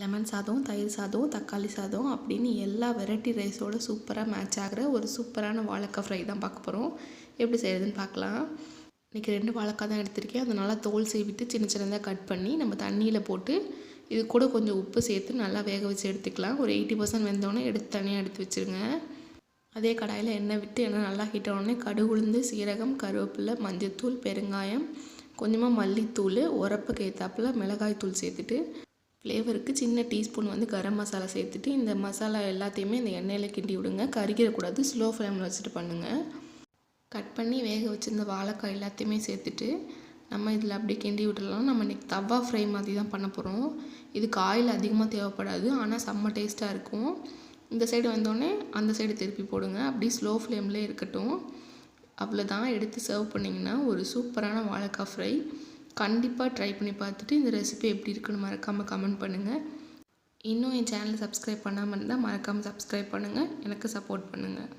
Lemon சாதம், தயிர் சாதம், தக்காளி சாதம் அப்படின்னு எல்லா வெரைட்டி ரைஸோடு சூப்பராக மேட்ச் ஆகிற ஒரு சூப்பரான வாழைக்காய் ஃப்ரை தான் பார்க்க போகிறோம். எப்படி செய்கிறதுன்னு பார்க்கலாம். இன்றைக்கி 2 வாழைக்காய் தான் எடுத்திருக்கேன். அதை நல்லா தோல் சீவிட்டு சின்ன சின்னதாக கட் பண்ணி நம்ம தண்ணியில் போட்டு இது கூட கொஞ்சம் உப்பு சேர்த்து நல்லா வேக வச்சு எடுத்துக்கலாம். ஒரு 80% வெந்தோடனே எடுத்து தனியாக எடுத்து வச்சுருங்க. அதே கடாயில் எண்ணெய் விட்டு எண்ணெய் நல்லா ஹீட் ஆனோடனே கடுகு, உளுந்து, சீரகம், கருவேப்பிலை, மஞ்சள்தூள், பெருங்காயம், கொஞ்சமாக மல்லித்தூள், உரப்புக்கு ஏற்றாப்புல மிளகாய் தூள் சேர்த்துட்டு ஃப்ளேவருக்கு சின்ன டீஸ்பூன் கரம் மசாலா சேர்த்துட்டு இந்த மசாலா எல்லாத்தையுமே இந்த எண்ணெயில் கிண்டி விடுங்க. கருகிடக்கூடாது. ஸ்லோ ஃப்ளேமில் வச்சுட்டு பண்ணுங்கள். கட் பண்ணி வேக வச்சுருந்த வாழைக்காய் எல்லாத்தையுமே சேர்த்துட்டு நம்ம இதில் அப்படியே கிண்டி விட்டுடலாம். நம்ம இன்றைக்கி தவா ஃப்ரை மாதிரி தான் பண்ண போகிறோம். இதுக்கு ஆயில் அதிகமாக தேவைப்படாது, ஆனால் செம்ம டேஸ்ட்டாக இருக்கும். இந்த சைடு வந்தோடனே அந்த சைடு திருப்பி போடுங்க. அப்படி ஸ்லோ ஃப்ளேம்லேயே இருக்கட்டும். அவ்வளோதான். எடுத்து சர்வ் பண்ணிங்கன்னா ஒரு சூப்பரான வாழைக்காய் ஃப்ரை. கண்டிப்பாக ட்ரை பண்ணி பார்த்துட்டு இந்த ரெசிபி எப்படி இருக்குன்னு மறக்காமல் கமெண்ட் பண்ணுங்கள். இன்னும் என் சேனலை சப்ஸ்கிரைப் பண்ணாமல் இருந்தால் மறக்காமல் சப்ஸ்கிரைப் பண்ணுங்கள். எனக்கு சப்போர்ட் பண்ணுங்கள்.